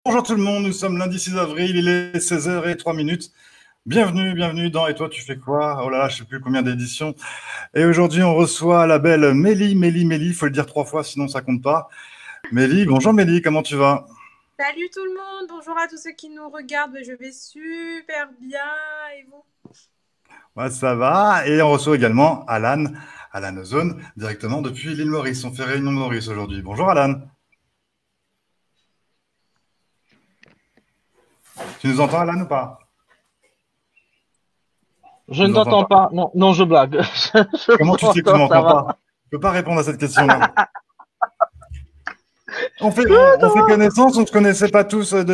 Bonjour tout le monde, nous sommes lundi 6 avril, il est 16h03. Bienvenue dans Et toi tu fais quoi? Oh là là, je sais plus combien d'éditions. Et aujourd'hui on reçoit la belle Mélie, il faut le dire 3 fois sinon ça compte pas. Mélie, bonjour Mélie, comment tu vas? Salut tout le monde, bonjour à tous ceux qui nous regardent, je vais super bien et vous? Ouais, ça va. Et on reçoit également Alan Ozone, directement depuis l'île Maurice. On fait réunion de Maurice aujourd'hui. Bonjour Alan. Tu nous entends Alan ou pas? Je Tu ne nous entends t'entends pas? pas. Non, non, je blague. Je Comment tu sais que tu t'entends, ça m'entends va. pas? Je peux pas répondre à cette question-là. On fait, Je on, on fait t'entends. connaissance, on ne se connaissait pas tous au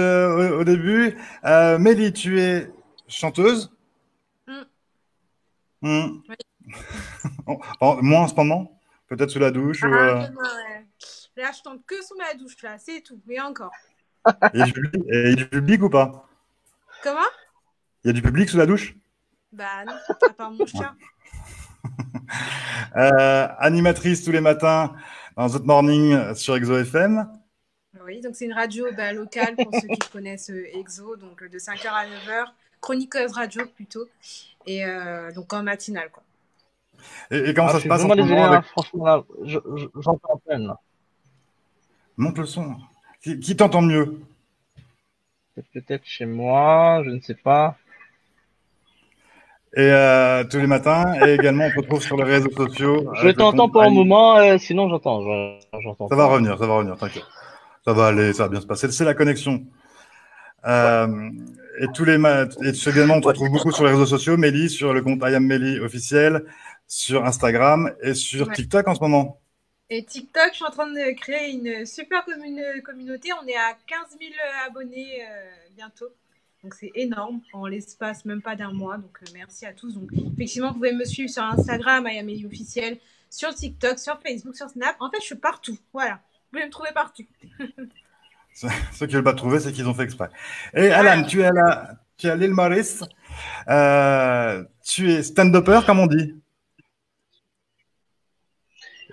début. Mélie, tu es chanteuse. Mm, Hmm. oui. Moins en ce moment, peut-être sous la douche ou. Ah, demain, ouais. Là, je tente que sous ma douche, là, c'est tout, mais encore. Il y a du public, et il y a du public ou pas? Comment? Il y a du public sous la douche? Bah non, à part mon chat. Animatrice tous les matins dans The Morning sur Exo FM. Oui, donc c'est une radio locale pour ceux qui connaissent EXO, donc de 5h à 9h, chroniqueuse radio plutôt, et donc en matinale, quoi. Et comment Ah, ça je se suis passe en vraiment ce désolé, moment avec. hein, franchement, là, j'entends à peine, là. Monte le son. Qui t'entend mieux? C'est peut-être chez moi, je ne sais pas. Et tous les matins. Et également, on te retrouve sur les réseaux sociaux Je avec le compte. t'entends pour un moment, sinon j'entends. J'entends pas. Ça va revenir, t'inquiète. Ça va aller, ça va bien se passer. C'est la connexion. Ouais. Euh, et également, on te Ouais. retrouve beaucoup sur les réseaux sociaux, Mélie, sur le compte I am Mélie officiel, sur Instagram et sur Ouais. TikTok en ce moment. Et TikTok, je suis en train de créer une super communauté. On est à 15 000 abonnés bientôt. Donc c'est énorme en l'espace même pas d'un mois. Donc merci à tous. Donc effectivement, vous pouvez me suivre sur Instagram, Ayamélie officiel, sur TikTok, sur Facebook, sur Snap. En fait, je suis partout. Voilà. Vous pouvez me trouver partout. Ceux qui ne veulent pas trouver, c'est qu'ils ont fait exprès. Et Alan, Voilà. tu es à l'île Maurice. Tu es stand-upper, comme on dit.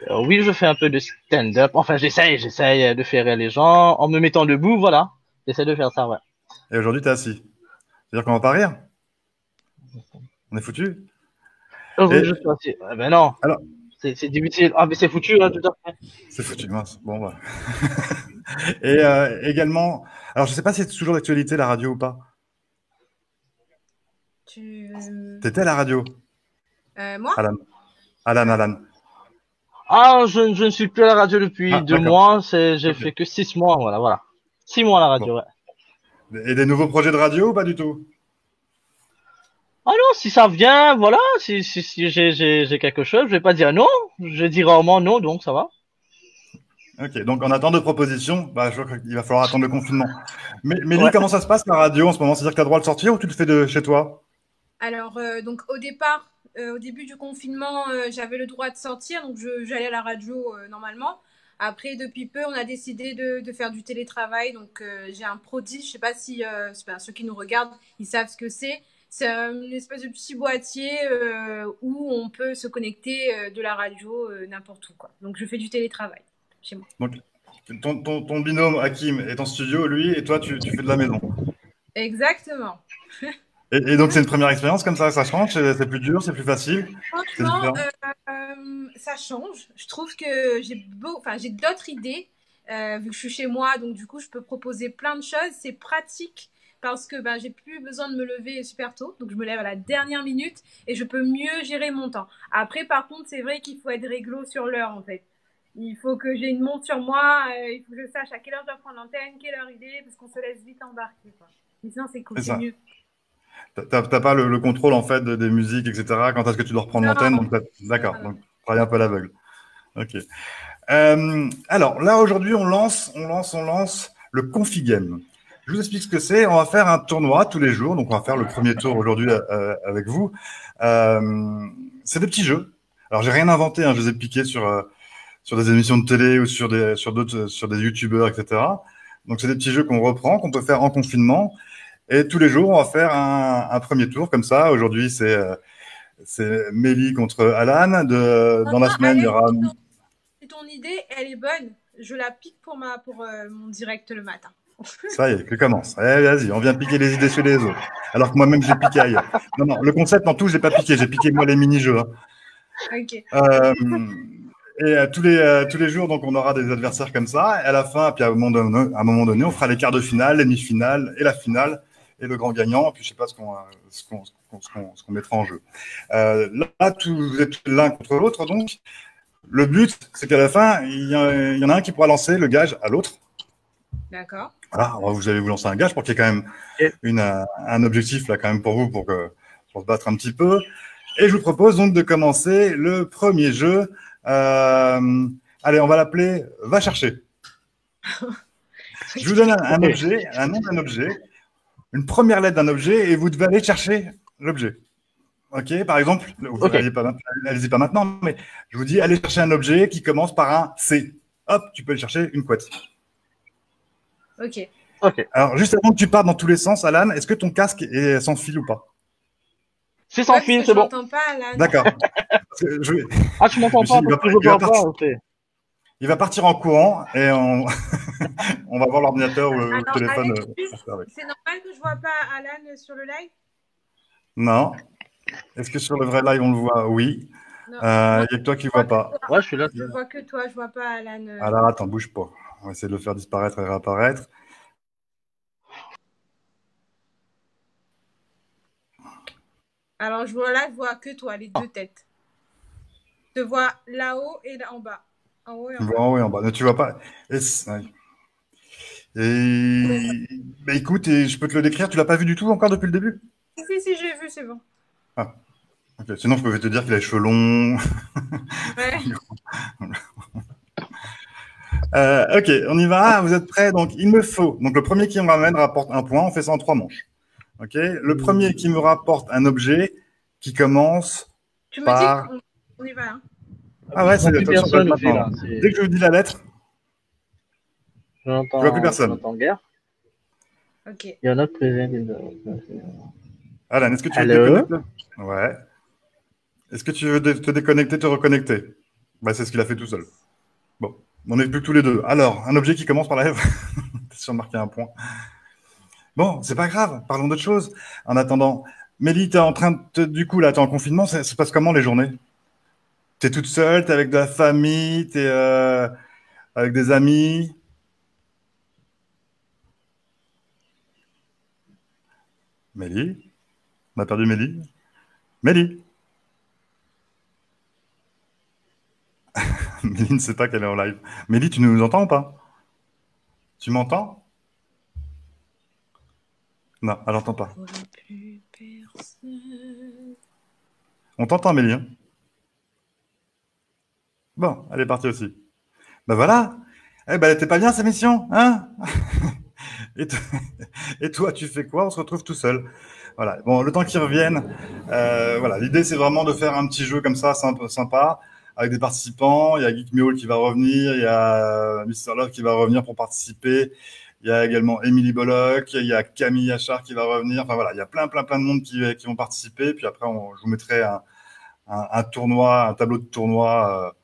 Oui, je fais un peu de stand-up. Enfin, j'essaye de faire rire les gens en me mettant debout, voilà. J'essaie de faire ça, ouais. Et aujourd'hui, tu es assis. C'est-à-dire qu'on va pas rire. On est foutu. Oui, Et je suis assis. Ah, ben non, alors, c'est difficile. Ah, mais c'est foutu, hein, tout à fait. c'est foutu, mince. Bon, bah. Et également, alors je sais pas si c'est toujours d'actualité la radio ou pas. Tu... T'étais à la radio, moi? Alan. Alan. Ah, je ne suis plus à la radio depuis Ah, deux d'accord. mois. J'ai Ok. fait que 6 mois, voilà. 6 mois à la Bon. radio, ouais. Et des nouveaux projets de radio ou pas du tout? Ah non, si ça vient, voilà, si j'ai quelque chose, je vais pas dire non. Je dis rarement non, donc ça va. Ok, donc en attente de propositions, bah, je crois qu'il va falloir attendre le confinement. Mais Mélie, Ouais. comment ça se passe la radio en ce moment? C'est-à-dire que tu as le droit de sortir ou tu le fais de chez toi? Alors, donc au départ, au début du confinement, j'avais le droit de sortir, donc j'allais à la radio normalement. Après, depuis peu, on a décidé de faire du télétravail. Donc, j'ai un Prodigy. Je sais pas si ceux qui nous regardent, ils savent ce que c'est. C'est une espèce de petit boîtier où on peut se connecter de la radio n'importe où, quoi. Donc, je fais du télétravail chez moi. Donc, ton binôme Hakim est en studio, lui, et toi, tu fais de la maison. Exactement. Et donc, c'est une première expérience comme ça change? C'est plus dur, c'est plus facile? C'est Franchement, différent? ça change. Je trouve que j'ai d'autres idées vu que je suis chez moi, donc du coup, je peux proposer plein de choses. C'est pratique parce que j'ai plus besoin de me lever super tôt, donc je me lève à la dernière minute et je peux mieux gérer mon temps. Après, par contre, c'est vrai qu'il faut être réglo sur l'heure en fait. Il faut que j'ai une montre sur moi, il faut que je sache à quelle heure je dois prendre l'antenne, quelle heure il est, parce qu'on se laisse vite embarquer, quoi. Mais sinon, c'est cool, C'est c'est ça. mieux. T'as pas le contrôle, en fait, des musiques, etc. Quand est-ce que tu dois reprendre l'antenne? Non, Donc, d'accord. non, non. Donc, travaille un peu à l'aveugle. Ok. Alors, là, aujourd'hui, on lance le Configame. Je vous explique ce que c'est. On va faire un tournoi tous les jours. Donc, on va faire le premier tour aujourd'hui avec vous. C'est des petits jeux. Alors, j'ai rien inventé, hein. Je les ai piqués sur des émissions de télé ou sur des youtubeurs, etc. Donc, c'est des petits jeux qu'on reprend, qu'on peut faire en confinement. Et tous les jours, on va faire un premier tour comme ça. Aujourd'hui, c'est Mélie contre Alan. Dans la Franchement, semaine, il y Alex, aura. ton idée, elle est bonne. Je la pique pour mon direct le matin. Ça y est, tu commences. Eh, vas-y, on vient piquer les idées chez les autres. Alors que moi-même, j'ai piqué ailleurs. Non, non, le concept en tout, je l'ai pas piqué. J'ai piqué, moi, les mini-jeux. Hein. Ok. Et tous les jours, donc, on aura des adversaires comme ça. Et à la fin, puis à un moment donné, on fera les quarts de finale, les demi-finales et la finale et le grand gagnant. Puis je sais pas ce qu'on mettra en jeu. Là, vous êtes l'un contre l'autre, donc. Le but, c'est qu'à la fin, il y en a un qui pourra lancer le gage à l'autre. D'accord. Voilà, vous allez vous lancer un gage pour qu'il y ait quand même un objectif là quand même pour vous pour se battre un petit peu. Et je vous propose donc de commencer le premier jeu. Allez, on va l'appeler Va chercher. Je vous donne un objet, un nom d'un objet, une première lettre d'un objet et vous devez aller chercher l'objet. Ok, par exemple, allez-y pas maintenant, mais je vous dis, allez chercher un objet qui commence par un C. Hop, tu peux aller chercher une couette. Ok. Alors, juste avant que tu partes dans tous les sens, Alan, est-ce que ton casque est sans fil ou pas? C'est sans fil, c'est bon. Je m'entends pas, Alan. D'accord. Ah, tu m'entends pas, parce que je parle pas, ok. Il va partir en courant et on va voir l'ordinateur ou le téléphone. C'est normal que je vois pas Alan sur le live? Non. Est-ce que sur le vrai live, on le voit? Oui. Il n'y a que toi qui ne vois pas. Ouais, je suis là. Je vois que toi, je vois pas Alan. Alors, attends, bouge pas. On va essayer de le faire disparaître et réapparaître. Alors, je vois que toi, les deux têtes. Je te vois là-haut et là en bas. En haut et en bas. En haut et en bas. Mais tu vois pas. Bah, écoute, je peux te le décrire. Tu l'as pas vu du tout encore depuis le début? Si, j'ai vu, c'est bon. Ah. Okay. Sinon, je pouvais te dire qu'il a les cheveux longs. Ouais. Ok, on y va. Vous êtes prêts? Donc, il me faut. Donc, le premier qui me ramène rapporte un point. On fait ça en 3 manches. Ok. Le premier qui me rapporte un objet qui commence par. Tu me dis qu'on y va. Hein. Ah ouais, c'est personne aussi, là. Dès que je vous dis la lettre, je vois plus personne. J'entends guère. Ok. Il y en a présent. Alan, est-ce que tu veux te déconnecter? Ouais. Est-ce que tu veux te déconnecter, te reconnecter? Bah, c'est ce qu'il a fait tout seul. Bon, on n'est plus que tous les deux. Alors, un objet qui commence par la F. T'es sûr de marquer un point. Bon, c'est pas grave. Parlons d'autre chose. En attendant, Mélie, t'es en train de, du coup, là, t'es en confinement. Ça se passe comment les journées? T'es toute seule, t'es avec de la famille, t'es avec des amis? Mélie? On a perdu Mélie? Mélie? Mélie ne sait pas qu'elle est en live. Mélie, tu nous entends ou pas? Tu m'entends? Non, elle n'entend pas. On t'entend, Mélie. Hein, bon, elle est partie aussi. Ben voilà. Eh ben, elle était pas bien, sa mission, hein? Et toi, tu fais quoi? On se retrouve tout seul. Voilà. Bon, le temps qu'ils reviennent, voilà. L'idée, c'est vraiment de faire un petit jeu comme ça, sympa, avec des participants. Il y a Geek Meoul qui va revenir, il y a Mister Love qui va revenir pour participer. Il y a également Émilie Bollock, il y a Camille Achard qui va revenir. Enfin voilà, il y a plein de monde qui vont participer. Puis après, je vous mettrai un tournoi, un tableau de tournoi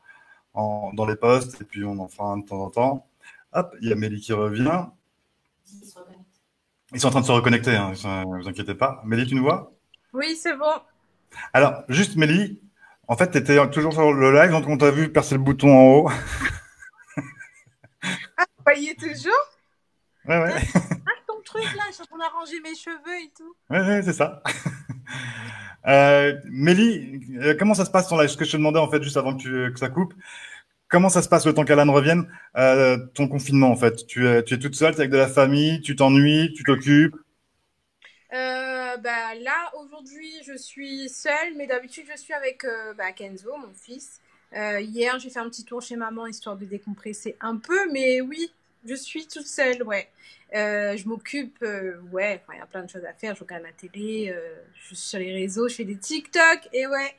dans les posts. Et puis on en fera un de temps en temps. Hop, il y a Mélie qui revient. Ils sont en train de se reconnecter, hein, ne vous inquiétez pas. Mélie, tu nous vois? Oui, c'est bon. Alors, juste Mélie, en fait, tu étais toujours sur le live, donc on t'a vu percer le bouton en haut. Ah, vous voyez toujours? Ouais. Ah, ton truc là, je suis en train d'arranger mes cheveux et tout. Ouais, c'est ça. Mélie, comment ça se passe ton live? Ce que je te demandais en fait juste avant que ça coupe. Comment ça se passe le temps qu'Alan revienne? Ton confinement en fait. Tu es toute seule, tu es avec de la famille, tu t'ennuies, tu t'occupes? Là, aujourd'hui, je suis seule, mais d'habitude, je suis avec Kenzo, mon fils. Hier, j'ai fait un petit tour chez maman, histoire de décompresser un peu, mais oui, je suis toute seule, ouais. Je m'occupe, ouais, il y a plein de choses à faire. Je regarde la télé, je suis sur les réseaux, je fais des TikTok, et ouais.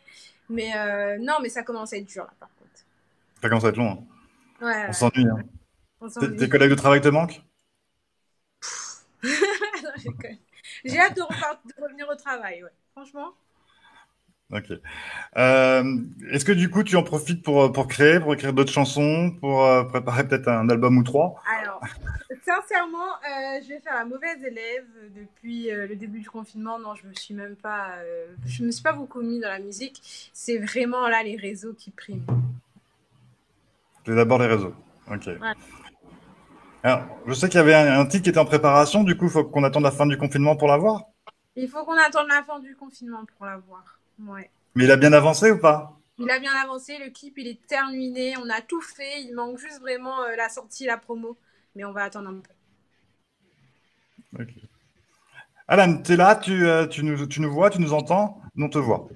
Mais non, mais ça commence à être dur, là, par contre. Ça commence à être long. Hein. Ouais. On s'ennuie. Hein. Tes collègues de travail te manquent? Non, j'ai hâte de revenir au travail, ouais. Franchement. Ok. Est-ce que du coup, tu en profites pour créer, pour écrire d'autres chansons, pour préparer peut-être un album ou trois? Alors, sincèrement, je vais faire la mauvaise élève depuis le début du confinement. Non, je me suis pas beaucoup mis dans la musique. C'est vraiment là les réseaux qui priment. C'est d'abord les réseaux. Ok. Ouais. Alors, je sais qu'il y avait un titre qui était en préparation. Du coup, il faut qu'on attende la fin du confinement pour l'avoir. Il faut qu'on attende la fin du confinement pour l'avoir. Ouais. Mais il a bien avancé ou pas? Il a bien avancé, le clip il est terminé, on a tout fait, il manque juste vraiment la sortie, la promo, mais on va attendre un peu. Ok. Alan, tu es là, tu nous vois, tu nous entends? Nous, on te voit.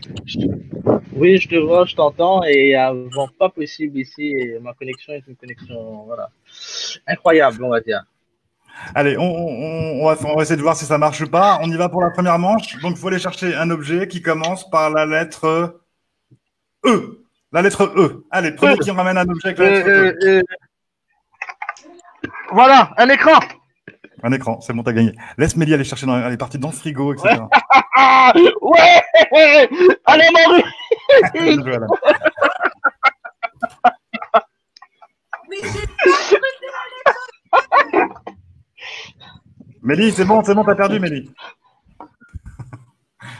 Oui, je te vois, je t'entends et avant pas possible ici. Et ma connexion est une connexion, voilà, incroyable, on va dire. Allez, on va essayer de voir si ça marche ou pas. On y va pour la première manche. Donc, il faut aller chercher un objet qui commence par la lettre E. La lettre E. Allez, premier qui ramène un objet avec la lettre E. Voilà, un écran. Un écran, c'est bon, t'as gagné. Laisse Mélie aller chercher elle est partie dans le frigo, etc. Ouais. Allez, Maurice. Bien joué, Alan. Mais j'ai Mélie, c'est bon, t'as perdu, Mélie.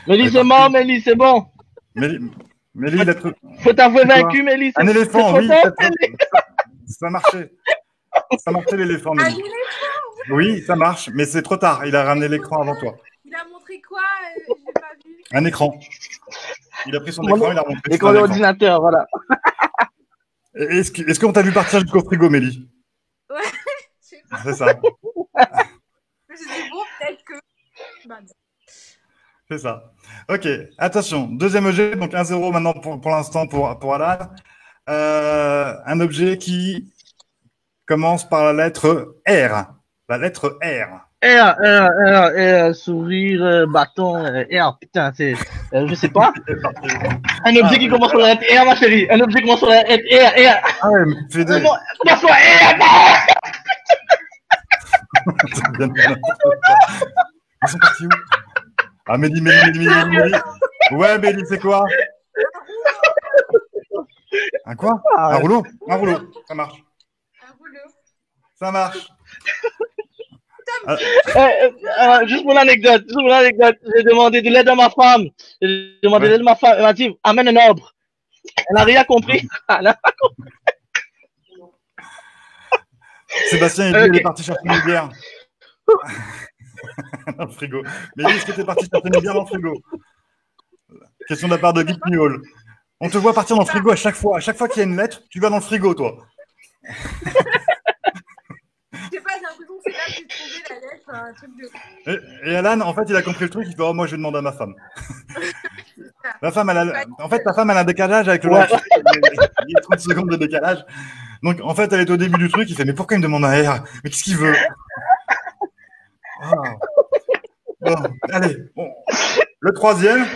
Mélie, c'est mort, Mélie, c'est bon. Mélie, lettre... Faut t'avouer vaincu, Mélie. Un éléphant, oui. Ça marchait. Ça marchait l'éléphant, Mélie. Oui, ça marche, mais c'est trop tard. Il a ramené l'écran avant toi. Il a montré quoi? J'ai pas vu. Un écran. Il a pris son écran, il a remonté. L'écran de l'ordinateur, voilà. Est-ce qu'on t'a vu partir jusqu'au frigo, Mélie? Ouais, je sais pas. C'est ça. Je dis bon, peut-être que. Bah, non. C'est ça. Ok, attention. Deuxième objet, donc 1-0 maintenant pour l'instant pour Alan. Un objet qui commence par la lettre R. La lettre R. R, sourire, bâton, R, putain, c'est, je sais pas. Un objet qui commence par la lettre R, ma chérie. Un objet qui commence par la lettre R. Ah ouais, mais fais des... Commence par R, Ils sont partis où? Ah, Mélie. Ouais, Mélie, c'est quoi? Un quoi? Un rouleau? Un rouleau, ça marche. Un rouleau. Ça marche. Juste pour l'anecdote, j'ai demandé de l'aide à ma femme. Elle m'a dit, amène un arbre. Elle n'a rien compris. Sébastien, il est parti chercher une bière. Dans le frigo. Mais est-ce que tu es parti chercher une bière dans le frigo? Question de la part de Guy Pniol. On te voit partir dans le frigo à chaque fois. À chaque fois qu'il y a une lettre, tu vas dans le frigo, toi. Je sais pas, j'ai l'impression que c'est là que j'ai trouvé la lettre, un truc de. Et Alan, en fait, il a compris le truc. Il fait, oh, moi, je vais demander à ma femme. La femme, en fait, ta femme, elle a un décalage avec le live. Il y a 30 secondes de décalage. Donc, en fait, elle est au début du truc. Il fait, mais pourquoi il me demande un R? Mais qu'est-ce qu'il veut? Oh. Bon, allez. Bon. Le troisième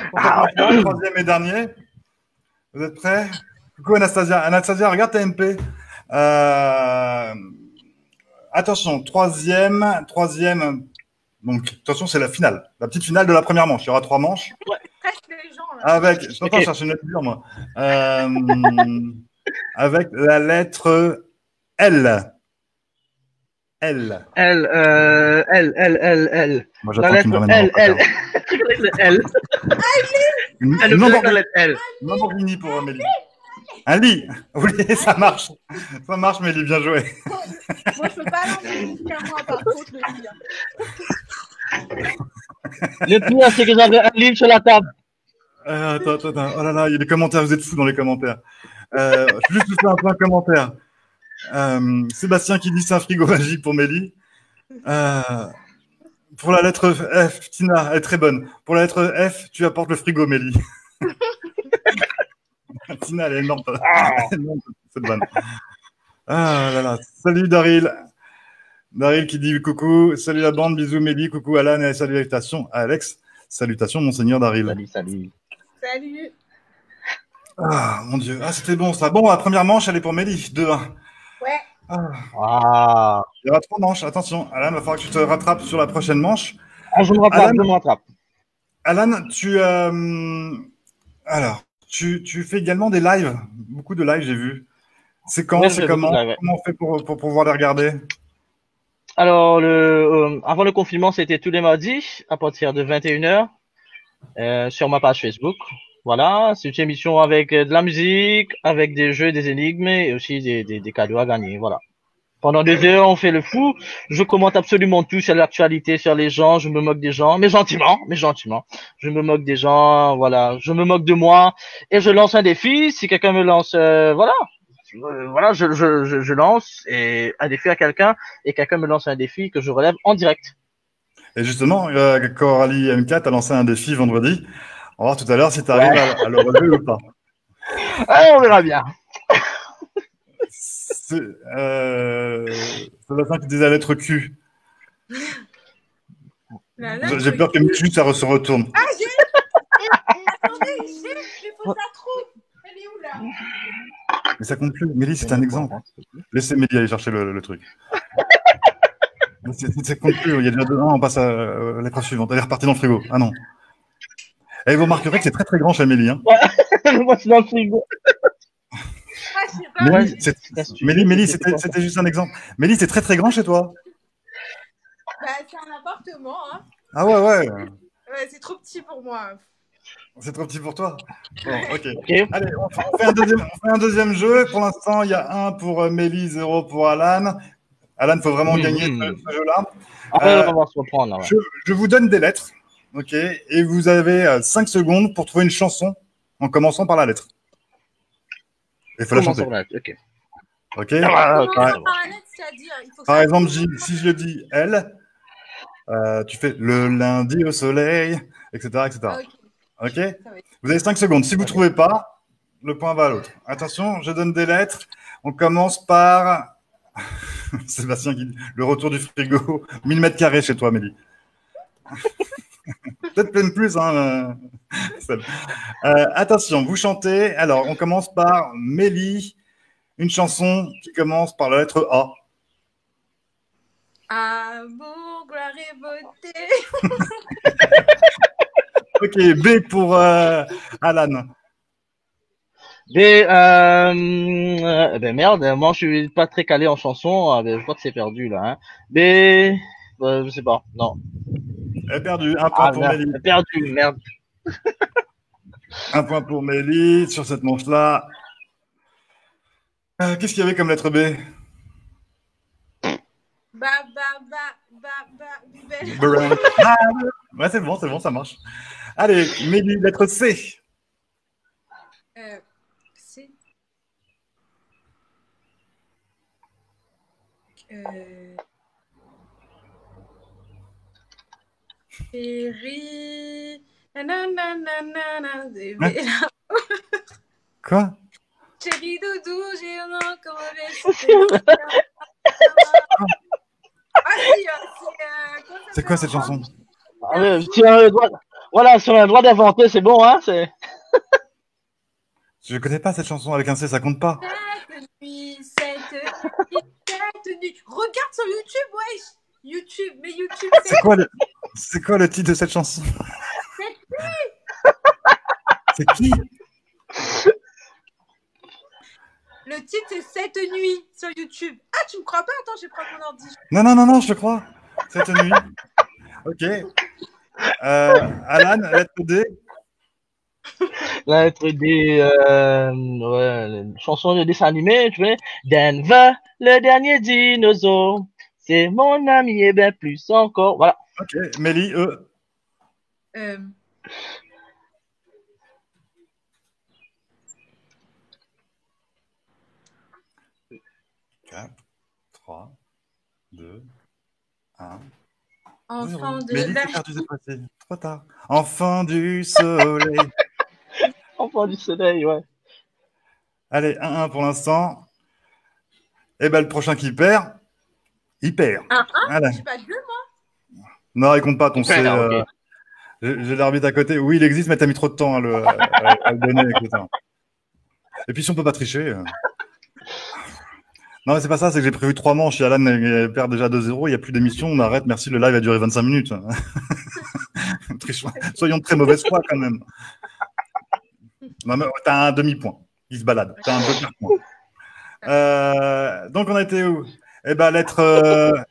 et dernier. Vous êtes prêts? Coucou Anastasia. Anastasia, regarde ta MP. Attention, troisième. Donc, attention, c'est la finale. La petite finale de la première manche. Il y aura 3 manches. Ouais, presque les gens. Là. Avec, je t'entends chercher une lettre dure, moi. Avec la lettre L. L. Moi, j'attends qu'il me ramène L. Une Lamborghini pour Amélie. Un lit. Oui, ça marche. Ça marche, Mélie, bien joué. Moi, je peux pas l'enlever jusqu'à moi, par contre, le lit. Le pire, c'est que j'avais un livre sur la table. Attends. Oh là là, il y a des commentaires. Vous êtes fous dans les commentaires. Juste faire un peu un commentaire. Sébastien qui dit c'est un frigo magique pour Mélie. Pour la lettre F, Tina, elle est très bonne. Pour la lettre F, tu apportes le frigo, Mélie. Tina, elle est énorme. Cette bonne. Ah là là. Salut Daryl. Daryl qui dit coucou. Salut la bande, bisous Mélie, coucou Alan et salutations à Alex. Salutations Monseigneur Daryl. Salut. Ah mon Dieu. Ah c'était bon ça. Bon, la première manche, elle est pour Mélie. 2-1. Ouais. Il y aura 3 manches. Attention, Alan, il va falloir que tu te rattrapes sur la prochaine manche. Je me rattrape. Alan, Alors, tu fais également des lives, beaucoup de lives, j'ai vu. C'est quand, Ouais, je c'est fais beaucoup de comment? live, ouais. Comment on fait pour pouvoir les regarder? Alors, avant le confinement, c'était tous les mardis à partir de 21h sur ma page Facebook. Voilà, c'est une émission avec de la musique, avec des jeux, des énigmes et aussi des cadeaux à gagner. Voilà. Pendant 2 heures, on fait le fou. Je commente absolument tout sur l'actualité, sur les gens. Je me moque des gens, mais gentiment, mais gentiment. Je me moque des gens, voilà. Je me moque de moi et je lance un défi. Si quelqu'un me lance, voilà, voilà, je lance un défi à quelqu'un et quelqu'un me lance un défi que je relève en direct. Et justement, Coralie M4 a lancé un défi vendredi. On va voir tout à l'heure si tu arrives Ouais. à le relever ou pas. On verra bien. C'est Sébastien qui disait la lettre Q. J'ai peur que Q, ça se retourne. Ah, j'ai. Attendez, j'ai faut ça trouve. Elle est où là? Mais ça compte plus. Mélie, c'est un exemple. Laissez Mélie aller chercher le truc. Ça compte plus. Il y a déjà 2 ans, on passe à la lettre suivante. Elle est repartie dans le frigo. Ah non. Et vous remarquerez que c'est très très grand chez Mélie. Hein. Moi, c'est dans le frigo. Ah, je sais pas. Mélie, c'était juste un exemple. Mélie, c'est très très grand chez toi. Bah, c'est un appartement, hein. Ah ouais, ouais. Ouais, c'est trop petit pour moi. C'est trop petit pour toi. Bon, ok. Okay. Allez, on fait un deuxième jeu. Pour l'instant, il y a 1 pour Mélie, 0 pour Alan. Alan, il faut vraiment gagner ce jeu-là. Après, on va se reprendre. Ouais. Je vous donne des lettres. Ok. Et vous avez 5 secondes pour trouver une chanson en commençant par la lettre. Il faut la chanter. Ok. Ok. Par exemple, si je dis elle, tu fais le lundi au soleil, etc. etc. Ok. Vous avez 5 secondes. Si vous ne trouvez pas, le point va à l'autre. Attention, je donne des lettres. On commence par Sébastien qui dit le retour du frigo. 1000 mètres carrés chez toi, Mélie. Peut-être même plus. Hein. Attention, vous chantez. Alors, on commence par Mélie. Une chanson qui commence par la lettre A. Amour, gloire et beauté. Ok, B pour Alan. B, ben merde, moi je suis pas très calé en chanson, je crois que c'est perdu là. Hein. B, je sais pas, non. Elle est perdue, 1 point pour merde, Mélie. Perdu, merde. 1 point pour Mélie sur cette manche-là. Qu'est-ce qu'il y avait comme lettre B? Ouais, c'est bon, ça marche. Allez, Mélie, lettre C. C. Chérie. Quoi? Chérie doudou, j'ai un an comme C'est quoi cette chanson? Voilà, si on a le droit d'inventer, c'est bon, hein. Je connais pas cette chanson avec un C, ça compte pas. Cette nuit. Regarde sur YouTube, wesh. YouTube, mais YouTube. C'est quoi le titre de cette chanson? C'est qui? Le titre, c'est Cette nuit sur YouTube. Ah, tu me crois pas? Attends, je vais prendre mon ordi. Non, je te crois. Cette nuit. Ok. Alan, lettre D. La lettre D, ouais, chanson de dessin animé, tu vois. Denver, le dernier dinosaure. C'est mon ami et bien plus encore. Voilà. Ok. Mélie, E. 4, 3, 2, 1. Enfant de Mélie, c'est perdu cette fois-ci. Trop tard. Enfant du soleil. Enfant du soleil, ouais. Allez, 1-1 pour l'instant. Et ben le prochain qui perd, il perd. 1-1. Voilà. Je suis pas 2, moi. Non, il compte pas ton C. Okay. J'ai l'arbitre à côté. Oui, il existe, mais t'as mis trop de temps à le donner, etc. Et puis si on peut pas tricher. Non, mais c'est pas ça, c'est que j'ai prévu 3 manches. Et Alan perd déjà 2-0. Il n'y a plus d'émission, on arrête. Merci, le live a duré 25 minutes. Soyons de très mauvaise foi quand même. Non, mais t'as un demi-point. Il se balade. T'as un demi-point. Donc, on a été où? Eh ben, lettre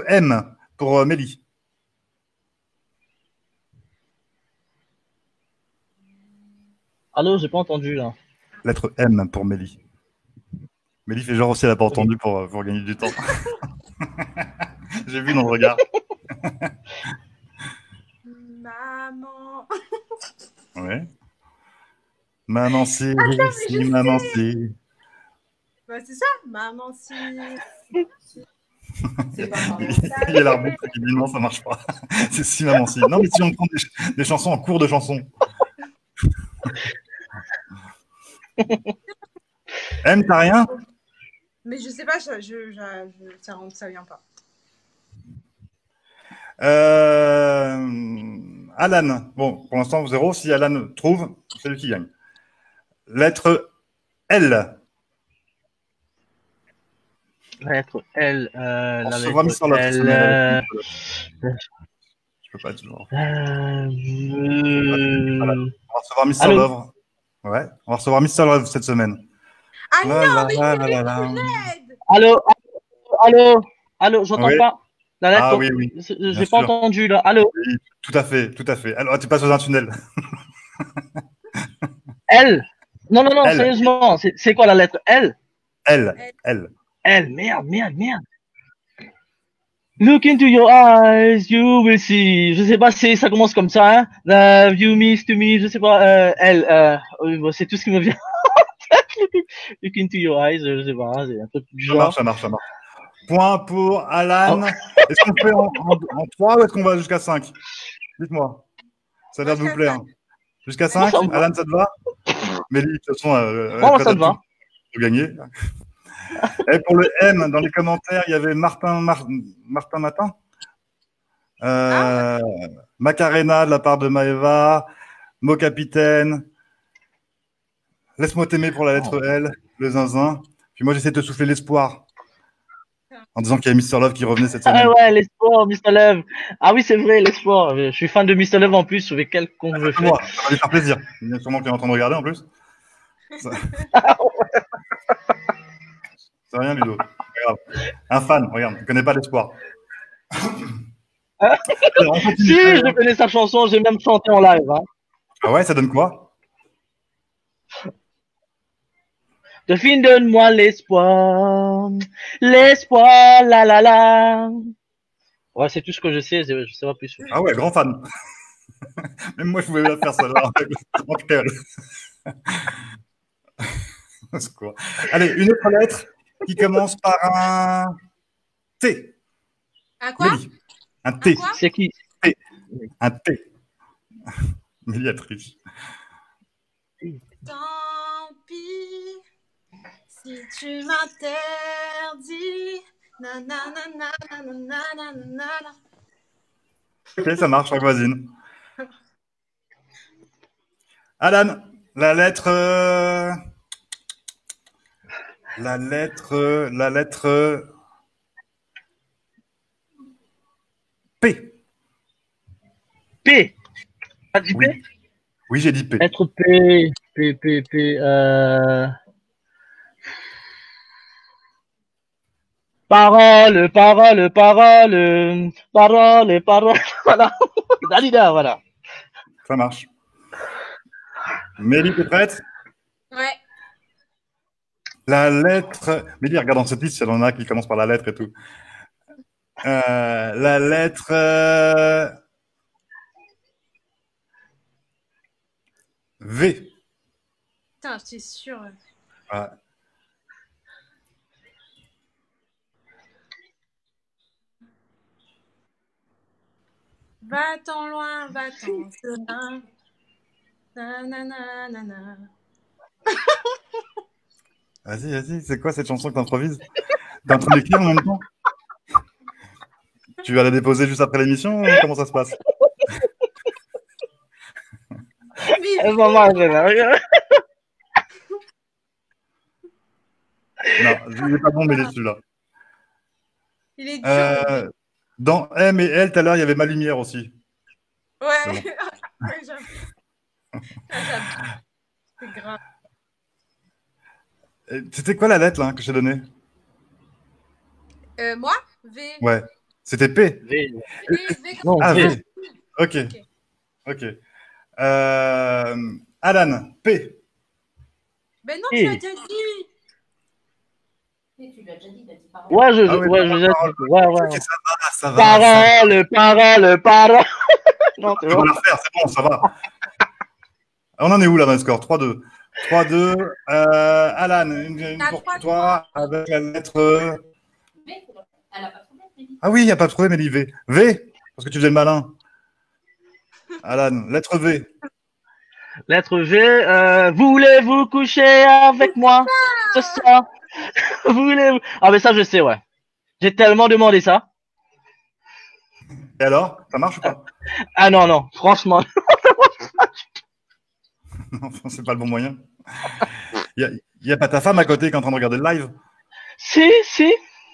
M pour Mélie. Allô, j'ai pas entendu là. Lettre M pour Mélie. Mélie fait genre aussi, elle n'a pas entendu pour gagner du temps. J'ai vu dans le regard. Maman. Ouais. Maman, si, Attends, si, mais je maman, sais. si. Bah, c'est ça, maman si. C'est pas grave. Il y a l'arbitre qui dit non, ça marche pas. C'est si, maman, si. Non, mais si on prend des chansons en cours de chansons. M, t'as rien? Mais je sais pas, ça vient pas. Alan. Bon, pour l'instant, 0. Si Alan trouve, c'est lui qui gagne. Lettre L. La lettre L. On La se voit lettre Miss Love cette semaine avec L. Je peux pas être toujours. Euh, On va recevoir Miss Allô? Love. Ouais, on va recevoir Miss Love cette semaine. Ah La, non, la, mais la, il fallait la, la. qu'on l'aide. Allô? Allô? Allô? J'entends Oui. pas. La lettre. Ah oui, oui. J'ai Bien pas sûr. entendu là. Allô? Oui, tout à fait, tout à fait. Alors, tu passes dans un tunnel. L. Non, non, non, L. sérieusement. C'est quoi la lettre L? L. L. L. Merde, merde, merde. Look into your eyes, you will see. Je sais pas si ça commence comme ça, hein. Love you, miss to me, je sais pas. L. C'est tout ce qui me vient. Look into your eyes, je sais pas. C'est un truc du Ça genre. marche, ça marche, ça marche. Point pour Alan. Est-ce qu'on fait en 3 ou est-ce qu'on va jusqu'à 5? Dites-moi. Ça a l'air de vous plaire. Jusqu'à 5? Ça me va. Alan, ça te va? Mélie, de toute façon, Moi, ça me va. pour gagner. Et pour le M, dans les commentaires, il y avait Martin Matin. Macarena de la part de Maëva. Mo Capitaine. Laisse-moi t'aimer pour la lettre L. Le zinzin. Puis moi, j'essaie de te souffler l'espoir. En disant qu'il y a Mr. Love qui revenait cette semaine. Ah ouais, l'espoir, Mr. Love. Ah oui, c'est vrai, l'espoir. Je suis fan de Mr. Love en plus, avec quel con je fais. Moi, ça va lui faire plaisir. Il y a sûrement qu'il est en train de regarder en plus. Ça... C'est rien, Ludo. C'est grave. Un fan, regarde, il ne connaît pas l'espoir. Alors, on continue. Si, je connais sa chanson, j'ai même chanté en live. Hein. Ah ouais, ça donne quoi? Delphine, donne-moi l'espoir. L'espoir, la la la. Ouais, c'est tout ce que je sais pas plus. Ah ouais, grand fan. Même moi, je pouvais bien faire ça là, en créole. C'est quoi? Allez, une autre lettre qui commence par un T. Un quoi? Mélie. Un T. quoi? C'est qui? T. Un T. Méliatrice. Tant pis si tu m'interdis. Nanana, nanana, nanana. Ok, ça marche, la voisine. Alan, la lettre P. P. T'as dit Oui. P? Oui, j'ai dit P. Lettre P. P. Parole. Voilà. Dalida, voilà. Ça marche. Mélie, t'es prête? Ouais. La lettre. Mélie, regarde dans cette liste, il y en a qui commencent par la lettre et tout. La lettre V. Putain, j'étais sûre. Ouais. Va-t'en loin, va-t'en loin. Nanana, nanana. Vas-y, c'est quoi cette chanson que t'improvises? T'es en train d'écrire en même temps? Tu vas la déposer juste après l'émission ou comment ça se passe? Maman, Non, il n'est pas bon, mais celui-là. Il est dur. Dans M et L, tout à l'heure, il y avait ma lumière aussi. Ouais. Bon. Ouais, j'avoue. C'est grave. C'était quoi la lettre là, que je t'ai donnée? Moi, V. Ouais, c'était P. V. V Non, Ah, V. V. Ok, ok. Alan, P. Ben non, tu l'as déjà dit. Mais tu l'as déjà dit, t'as dit parole. Ouais, Ah oui, ouais, ouais. Ok, ça va. Parole. Non, c'est Je vais bon. la refaire, c'est bon, ça va. On en est où là dans le score? 3-2. 3-2. Alan, une Ah, pour 3-3. toi avec la lettre. Mais elle a pas trouvé, Mehdi. Ah oui, il n'y a pas de problème, Elie. V. V, parce que tu faisais le malin. Alan, lettre V. Lettre V. Voulez-vous coucher avec moi ce soir? Voulez-vous? Ah, mais ça, je sais, ouais. J'ai tellement demandé ça. Et alors, ça marche ou pas? Ah non, franchement. Non, c'est pas le bon moyen. Il y a pas ta femme à côté qui est en train de regarder le live? Si.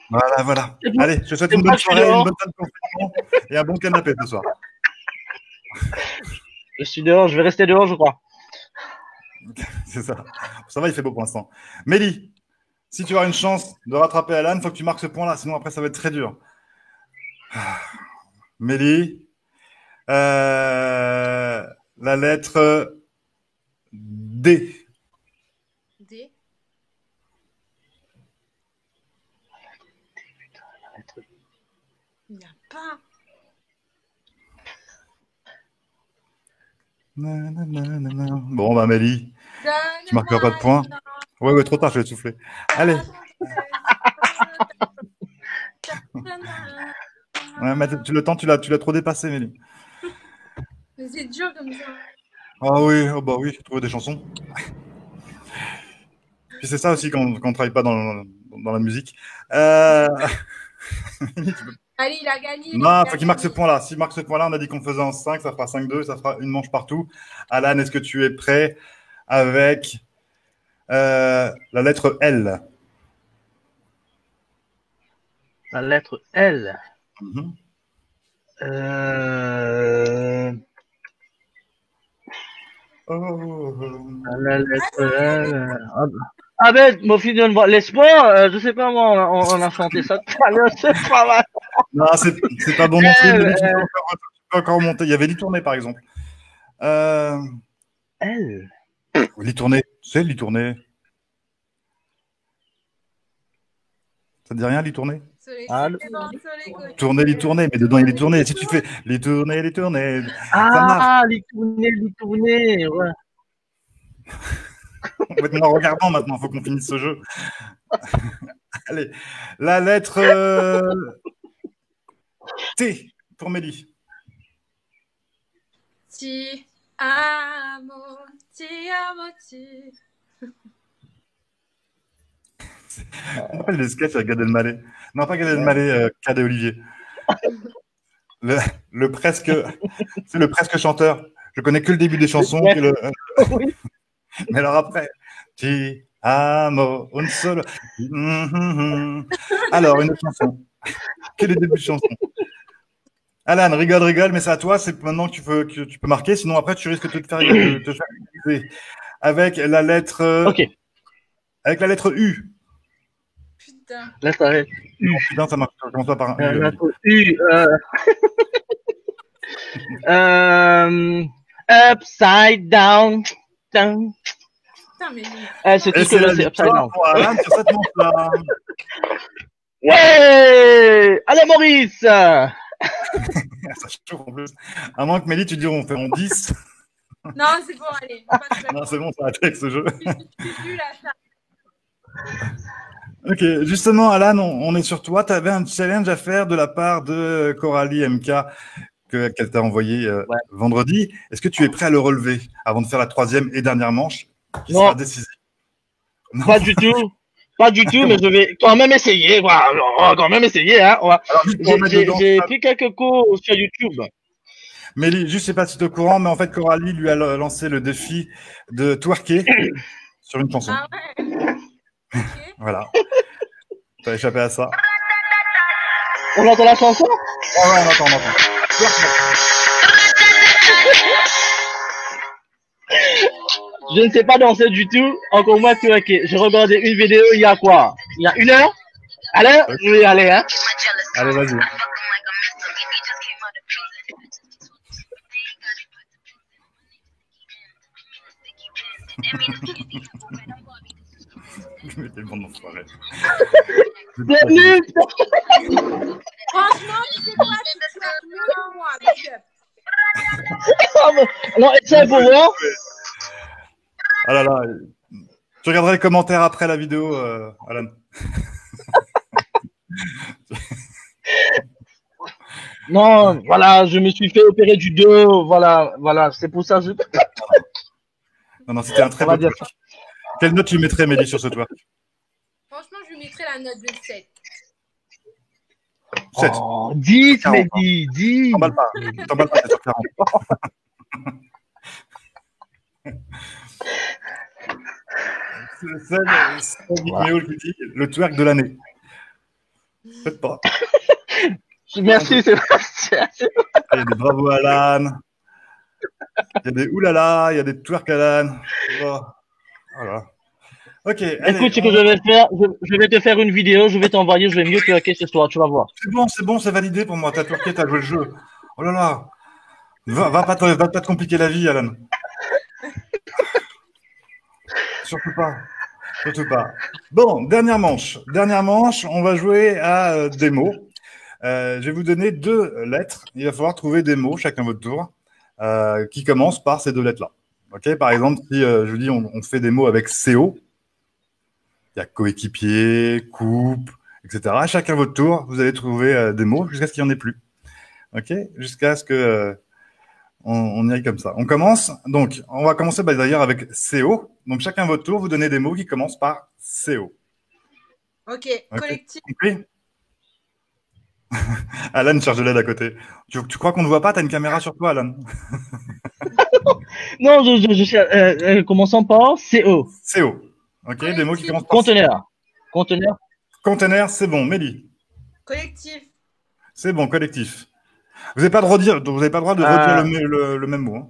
Voilà. C'est bon. Allez, je te souhaite C'est une bon, bonne je suis soirée, dehors. une bonne fin de confinement et un bon canapé ce soir. Je suis dehors, je vais rester dehors, je crois. C'est ça. Ça va, il fait beau pour l'instant. Mélie, si tu as une chance de rattraper Alan, il faut que tu marques ce point-là, sinon après ça va être très dur. Mélie, la lettre D. D. Il n'y a pas. Bon, bah Mélie, tu marqueras pas de points. Ouais, trop tard, je vais te souffler. Allez. Ouais, mais le temps, tu l'as trop dépassé, Mélie. Mais c'est dur comme ça. Ah oui, oh bah oui, trouver des chansons. Puis c'est ça aussi quand on travaille pas dans la musique. Allez, il a gagné. Non, faut qu'il marque ce point-là. S'il marque ce point-là, on a dit qu'on faisait en 5, ça fera 5-2, ça fera une manche partout. Alan, est-ce que tu es prêt avec la lettre L? La lettre L. Mhm. La lettre L. Ah ben, mon fils donne l'espoir, je sais pas moi, on a chanté ça tout à l'heure, c'est pas mal. Non, c'est pas bon non plus. Tu peux encore monter. Il y avait l'e-tournée, par exemple. L. L'e-tournée, tu sais, l'e-tournée. Ça te dit rien, l'e-tournée? Tourner, l'e-tournée, mais dedans, il est tourné. Si tu fais l'e-tournée, ça marche. Ah, les tournées, ouais. En regardant maintenant, il faut qu'on finisse ce jeu. Allez, la lettre T pour Mélie. Ti amo, ti amo, ti. On appelle les sketchs avec Gad Elmaleh. Non, pas Gad Elmaleh, Cad et Olivier. Le presque, c'est le presque chanteur. Je connais que le début des chansons. Oui. Mais alors après, ti amo, un solo. Alors, une autre chanson. Que les débuts de chanson. Alan, rigole, mais c'est à toi. C'est maintenant que tu peux marquer. Sinon, après, tu risques de te faire utiliser. Avec la lettre. Ok. Avec la lettre U. Putain. Lettre U. Non, putain, ça marche. Ça commence pas par un U. Lettre U. Upside down. Putain, mais. C'est tout ce que je sais, upside down. Alan, sur cette manche-là. Ouais! Allez, Maurice! Ça chauffe en plus. À moins que Mélie, tu dis on fait en 10. Non, c'est bon, allez. Non, c'est bon, ça va avec ce jeu. Je suis plus là, ça. Ok, justement, Alan, on est sur toi. Tu avais un challenge à faire de la part de Coralie MK qu'elle t'a envoyé vendredi. Est-ce que tu es prêt à le relever avant de faire la troisième et dernière manche qui sera décisive? Non. Pas du tout. Pas du tout, mais je vais quand même essayer. Voilà, on va quand même essayer. Hein. J'ai pris quelques cours sur YouTube. Mélie, je ne sais pas si tu es au courant, mais en fait, Coralie lui a lancé le défi de twerker sur une chanson. Ah ouais. Okay. Voilà. Tu as échappé à ça. On entend la chanson? Ah ouais, on entend. Je ne sais pas danser du tout, encore moins twerker. J'ai regardé une vidéo il y a quoi? Il y a 1 heure? Allez, je vais y aller, hein. Allez, vas-y. Je m'étais bon dans soirée. C'est nul. Franchement, tu sais quoi, tu twerk mieux que moi, big up. Non, essaye pour voir. Ah là là. Tu regarderas les commentaires après la vidéo, Alan. Non, voilà, je me suis fait opérer du dos, voilà, c'est pour ça que je... Non, c'était un très On va beau dire twerk. Quelle note tu mettrais, Mélie, sur ce twerk? Franchement, je lui mettrais la note de 7. 7. Oh, 10, 40, Mehdi, 10. T'emballes pas, c'est sur 40. C'est Guignéol qui dit le twerk de l'année. Faites pas. Merci, Sébastien. Il y a des bravo Alan. Il y a des oulala, il y a des twerk Alan. Oh, voilà. Ok. Allez, Écoute, ce que je vais faire, je vais te faire une vidéo, je vais t'envoyer, je vais mieux twerker ce soir, tu vas voir. C'est bon, c'est validé pour moi. T'as twerké, t'as joué le jeu. Oh là là. Va pas te compliquer la vie, Alan. Surtout pas. Surtout pas. Bon, dernière manche. Dernière manche, on va jouer à des mots. Je vais vous donner 2 lettres. Il va falloir trouver des mots, chacun votre tour, qui commencent par ces 2 lettres-là. Ok. Par exemple, si je vous dis on fait des mots avec CO, il y a coéquipier, coupe, etc. Chacun votre tour, vous allez trouver des mots jusqu'à ce qu'il n'y en ait plus. Ok. Jusqu'à ce que on y aille comme ça. On commence. Donc, on va commencer d'ailleurs avec CO. Donc, chacun votre tour, vous donnez des mots qui commencent par CO. Ok, Ok. collectif. Compris? Alan cherche de l'aide à côté. Tu crois qu'on ne voit pas? T'as une caméra sur toi, Alan. Non, commençons par CO. CO. Ok, des mots qui commencent par Conteneur. Conteneur. Conteneur, c'est bon. Mélie, Collectif. c'est bon. Collectif. Vous n'avez pas, vous avez pas le droit de redire le même mot. Hein.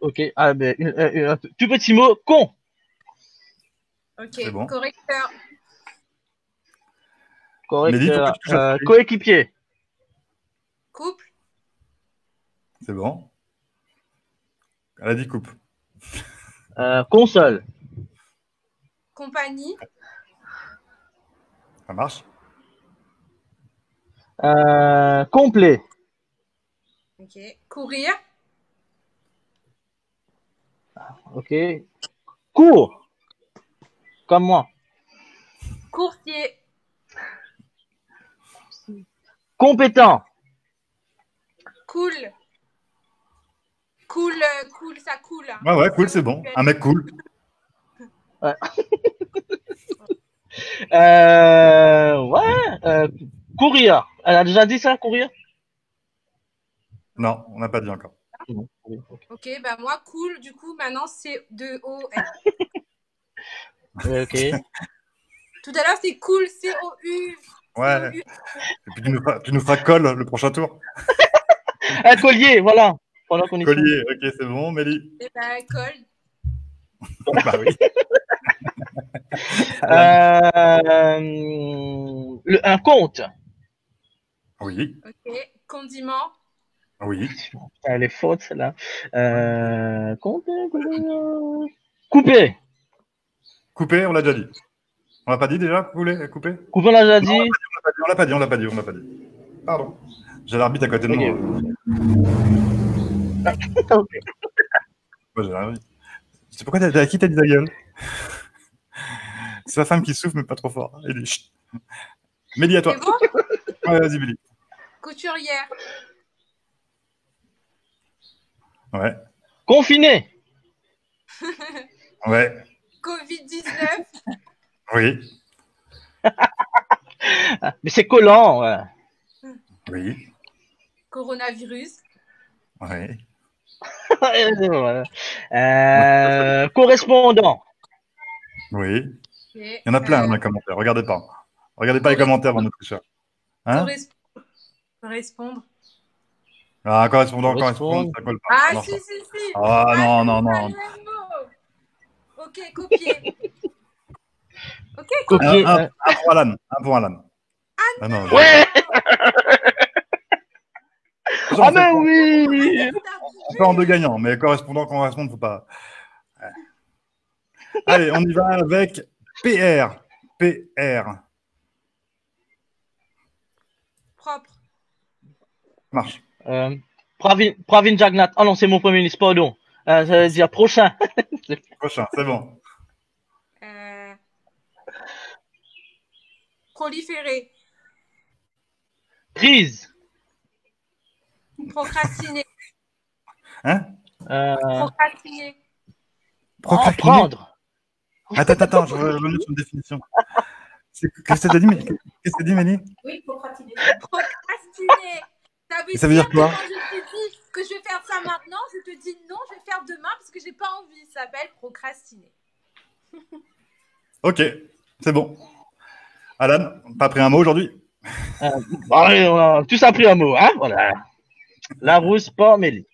Ok. Ah, ben, un tout petit mot, con. Ok, C'est bon. correcteur. Mélie, Correcteur. pourquoi tu touches à ça? Coéquipier. Couple. C'est bon. Elle a dit coupe. Console. Compagnie. Ça marche. Complet. Ok, courir. Ok. Court. Comme moi. Courtier. Compétent. Cool. Cool, ça coule. Hein. Ouais, cool, c'est bon. Un mec cool. Ouais. Courir. Elle a déjà dit ça, courir? Non, on n'a pas dit encore. Ok, bah moi, cool, du coup, maintenant, c'est C-O-L. Ok. Tout à l'heure, c'est cool, C-O-U. Ouais. Et puis tu nous feras colle le prochain tour. Un collier, voilà. Pendant qu'on est Collier, ok, c'est bon. Mélie. Et bah, colle. Bah oui. Un compte. Oui, Ok, condiment. oui. Elle est faute, celle-là. Compte. Couper. Couper, on l'a déjà dit. On l'a pas dit déjà, vous voulez couper? Couper, on l'a déjà dit. On l'a pas dit. Pardon. J'ai l'arbitre à côté de moi. Ok. Moi, j'ai l'arbitre. C'est pourquoi à qui t'as dit ta gueule? C'est sa femme qui souffle, mais pas trop fort. Il dit chut. Mélie, à toi. C'est bon? Ouais, vas-y, Mélie. Couturière. Ouais. Confiné. Ouais. Covid-19. Oui. Mais c'est collant. Ouais. Oui. Coronavirus. Oui. Voilà. Correspondant. Oui. Ok. Il y en a plein dans les commentaires. Regardez pas. Regardez pas les commentaires dans notre chat. Hein? Correspondre. Ah, correspondant, Correspondre. ça colle pas. Ah, Ça marche si. pas. Ah, non. C'est pas le même mot. Ok, copier. Ok, Copier. Un pour Alan. Un pour Alan. Ah non. Ouais. On Ah fait mais pas- oui. on fait en deux gagnants, mais correspondant, faut pas. Ouais. Allez, on y va avec PR. PR. propre. Marche. Pravin Jagnnath. Ah non, c'est mon premier ministre, pardon. Ça veut dire prochain. Prochain, c'est bon. Proliférer. Prise. Procrastiner. Hein? Procrastiner. En prendre. Attends, je vais revenir sur une définition. Qu'est-ce que t'as dit, Mélie? Oui, procrastiner. Procrastiner. Ça veut dire quoi? Quand je te dis que je vais faire ça maintenant, je te dis non, je vais faire demain parce que j'ai pas envie. Ça s'appelle procrastiner. Ok, c'est bon. Alan, pas pris un mot aujourd'hui? Allez, on a tous appris un mot, hein, voilà. Larousse, pas Mélie.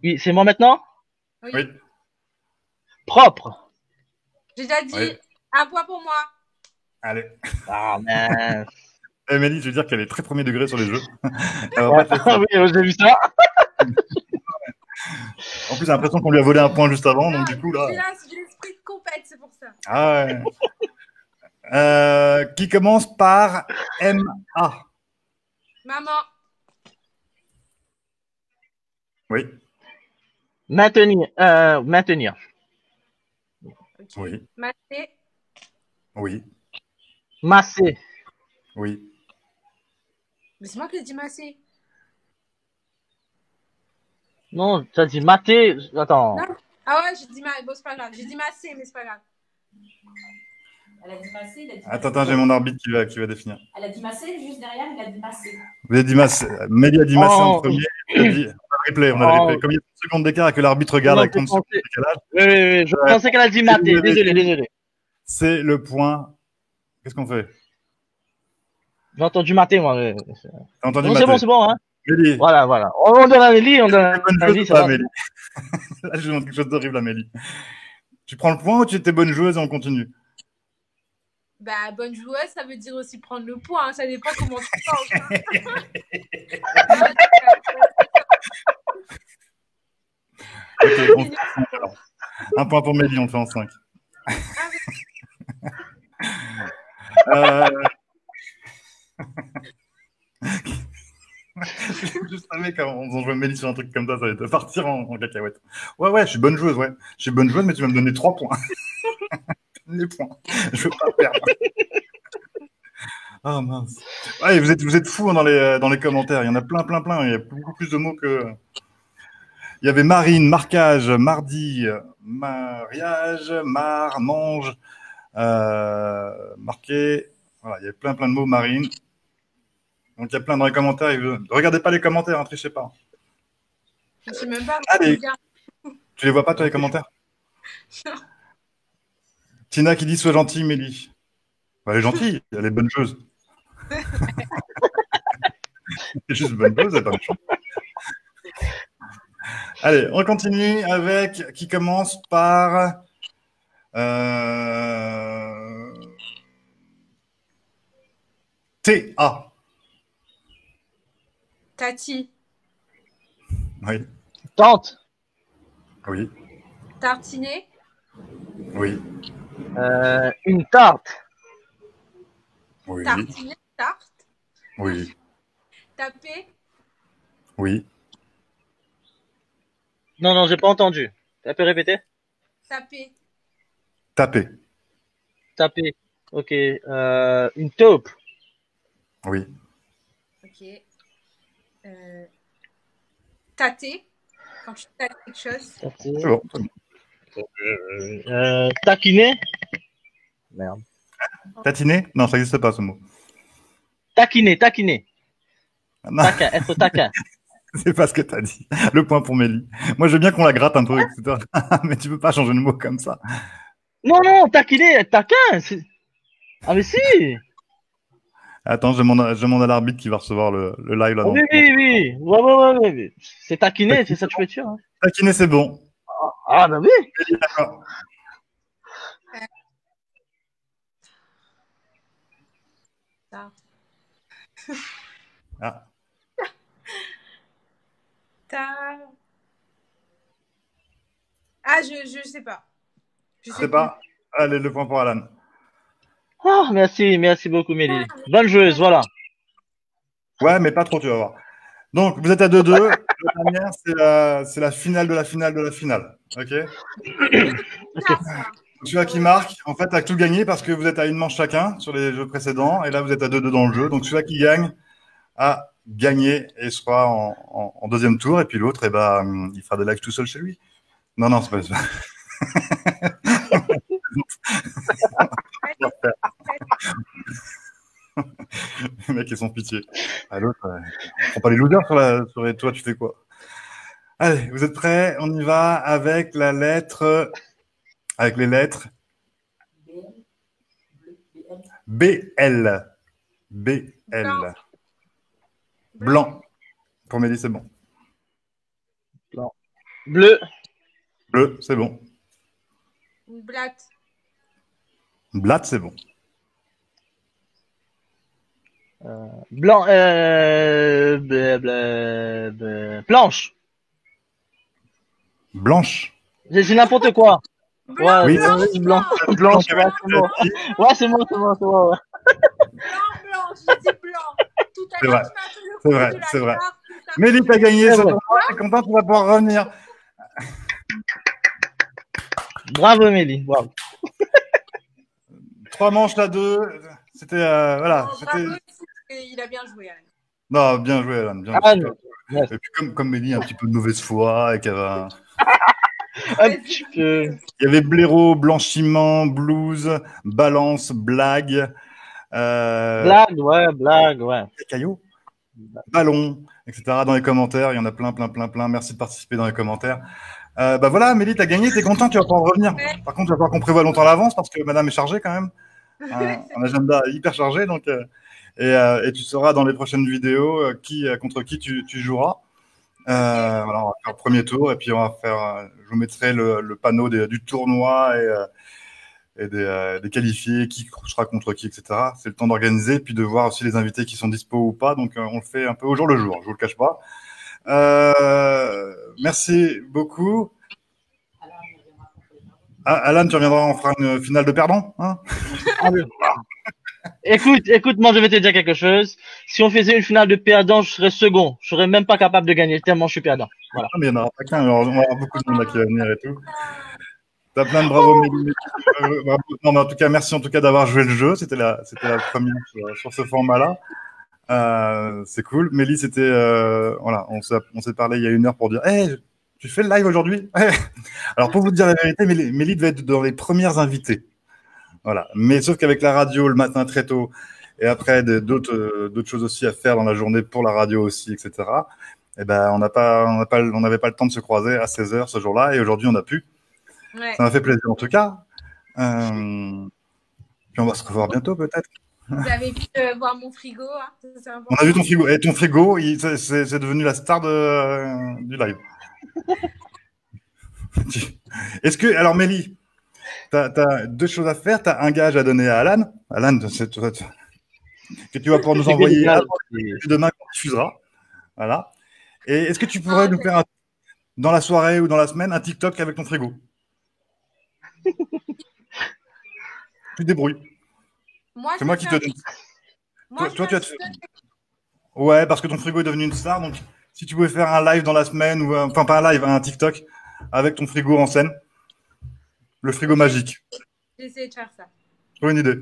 Oui, c'est moi maintenant? Oui. Propre. J'ai déjà dit Oui. un point pour moi. Allez. Ah, mince. Mélie, je veux dire qu'elle est très premier degré sur les jeux. Elle va pas te laisser. Oui, j'ai vu ça. En plus, j'ai l'impression qu'on lui a volé un point juste avant, donc du coup, là. J'ai l'esprit de compète, c'est pour ça. Ah ouais. Qui commence par M-A. Maman. Oui. Maintenir. Maintenir. Okay. Oui. Masser. Oui. Masser. Oui. Mais c'est moi qui ai dit masser. Non, tu as dit mater. Attends. Non. Ah ouais, j'ai dit masser. Bon, c'est pas grave. J'ai dit masser, mais c'est pas grave. Elle a dit masser, il a dit Attends, j'ai mon arbitre qui va définir. Elle a dit masser, juste derrière, il a dit masser. Vous avez dit masser. Mélie a dit masser en premier. On a le replay. On a le replay. Comme il y a 30 secondes d'écart et que l'arbitre regarde avec 30 secondes de décalage. Oui, je pensais qu'elle a dit mater. Désolé. C'est le point. Qu'est-ce qu'on fait? J'ai entendu mater, moi. T'as entendu Non, mater? c'est bon, hein. Mélie. Voilà. On donne à Mélie, on donne à Mélie. Pas, Mélie. Là, je demande quelque chose d'horrible à Mélie. Tu prends le point ou tu étais bonne joueuse et on continue? Bah, bonne joueuse, ça veut dire aussi prendre le point. Hein. Ça dépend comment tu penses. Ok, on fait en 5 alors. Un point pour Mélie, on le fait en 5. Je savais quand on jouait Mélie sur un truc comme ça allait te partir en cacahuète. Ouais, je suis bonne joueuse, ouais. Je suis bonne joueuse, mais tu vas me donner 3 points. Les points. Je veux pas perdre. Ah mince. Ouais, vous êtes fous dans les commentaires. Il y en a plein. Il y a beaucoup plus de mots que. Il y avait marine, marquage, mardi, mariage, mange, marqué. Voilà, il y a plein de mots marine. Donc il y a plein dans les commentaires. Regardez pas les commentaires, hein, trichez pas. Je sais même pas. Allez. Tu les vois pas toi les commentaires? Non. Tina qui dit sois gentille, Mélie. Elle est gentille, elle est bonne chose. C'est juste bonne chose, elle est pas méchante. Allez, on continue avec qui commence par T-A. Tati. Oui. Tante. Oui. Tartiner. Oui. Une tarte. Oui. Tartiner. Tarte. Oui. Taper. Oui. Non, j'ai pas entendu. Tu peux répéter? Taper. Taper. Taper. Ok. Une taupe. Oui. Ok. Tâter. Quand tu tâtes quelque chose. Taper. C'est bon. Taquiner. Merde. Tatiner? Non, ça n'existe pas ce mot. Taquiner. Non, Taquin, être taquin. c'est pas ce que tu as dit. Le point pour Mélie. Moi, je veux bien qu'on la gratte un peu, etc. Mais tu peux pas changer de mot comme ça. Non, taquiner, être taquin. Ah mais si. Attends, je demande à l'arbitre qui va recevoir le live là. Oui. Ouais. C'est taquiner, c'est ça que tu veux dire. Hein. Taquiner, c'est bon. Ah bah oui. D'accord. Ta. Ah, Ta. Ah, je sais pas. Je je sais sais plus. pas. Allez, le point pour Alan. Ah, merci beaucoup, Mélie. Bonne joueuse, voilà. Ouais, mais pas trop, tu vas voir. Donc, vous êtes à 2-2. La dernière, c'est la finale de la finale de la finale. OK? Ah, ça. Celui-là qui marque, en fait, a tout gagné parce que vous êtes à une manche chacun sur les jeux précédents. Et là, vous êtes à 2-2 dans le jeu. Donc, celui-là qui gagne a gagné et sera en deuxième tour. Et puis l'autre, eh ben, il fera des lives tout seul chez lui. Non, non, c'est pas ça. Les mecs, ils ont pitié. Ah, l'autre, on prend pas les losers sur les... Toi, tu fais quoi? Allez, vous êtes prêts? On y va avec la lettre... Avec les lettres BL. BL. Blanc. Pour Mélie, c'est bon. Bleu. Bleu, c'est bon. Blatte. Blatt, c'est bon. Blanc. Planche. Blanche. J'ai n'importe quoi. Blanc, Ouais, Oui. blanc. Blanche, ouais, c'est bon. Ouais, c'est bon. Ouais. blanc, je dis blanc. Tout à C'est l'heure, vrai. tu m'as fait le C'est coup vrai, de la c'est vrai. carte, tout à Mélie, t'as gagné C'est ce vrai. tournoi. T'es content, tu vas pouvoir revenir. Bravo, Mélie. Bravo. 3 manches à 2. C'était... voilà. Oh, C'était... bravo, il a bien joué, Anne. Non, bien joué, Alan. Bien Ah, joué. non. Ouais. Et puis, comme Mélie, un petit peu de mauvaise foi et qu'elle va... Un petit peu. Il y avait blaireau, blanchiment, blues, balance, blague, Blague, ouais. caillou, ballon, etc. Dans les commentaires, il y en a plein. Merci de participer dans les commentaires. Bah voilà, Mélie, t'as gagné, t'es content, tu vas pouvoir revenir. Par contre, tu vas falloir qu'on prévoie longtemps à l'avance parce que madame est chargée quand même. Un agenda hyper chargé. Donc, et tu sauras dans les prochaines vidéos contre qui tu joueras. Voilà, on va faire le premier tour et puis on va faire. Je vous mettrai le panneau du tournoi et des qualifiés, qui sera contre qui, etc. C'est le temps d'organiser, puis de voir aussi les invités qui sont dispo ou pas. Donc, on le fait un peu au jour le jour, je vous le cache pas. Merci beaucoup. Ah, Alan, tu reviendras, on fera une finale de perdants, hein? Écoute, moi je vais te dire quelque chose. Si on faisait une finale de perdant, je serais second. Je serais même pas capable de gagner tellement je suis perdant. Voilà. Ah, mais il n'y en aura pas qu'un, on va avoir beaucoup de monde là qui va venir et tout. T'as plein de bravo, Mélie. Bravo. Non, mais en tout cas, merci en tout cas d'avoir joué le jeu. C'était la première sur ce format-là. C'est cool. Mélie, c'était voilà, on s'est parlé il y a 1 heure pour dire, hey, tu fais le live aujourd'hui? Ouais. Alors pour vous dire la vérité, Mélie devait être dans les premières invitées. Voilà. Mais sauf qu'avec la radio le matin très tôt et après d'autres choses aussi à faire dans la journée pour la radio aussi, etc. Et ben on n'avait pas le temps de se croiser à 16h ce jour-là et aujourd'hui on a pu. Ouais. Ça m'a fait plaisir en tout cas. Puis on va se revoir bientôt peut-être. Vous avez pu voir mon frigo, hein, c'est important. On a vu ton frigo. Et ton frigo, c'est devenu la star du live. Est-ce que, alors Mélie, t'as 2 choses à faire. T'as un gage à donner à Alan. Alan, que tu vas pouvoir nous envoyer demain quand tu diffuseras. Voilà. Et est-ce que tu pourrais nous faire dans la soirée ou dans la semaine un TikTok avec ton frigo? Tu te débrouilles. C'est moi qui te donne. Toi, tu as. Ouais, parce que ton frigo est devenu une star. Donc, si tu pouvais faire un live dans la semaine, ou enfin, pas un live, un TikTok avec ton frigo en scène, le frigo magique. J'essaie de faire ça. Une idée.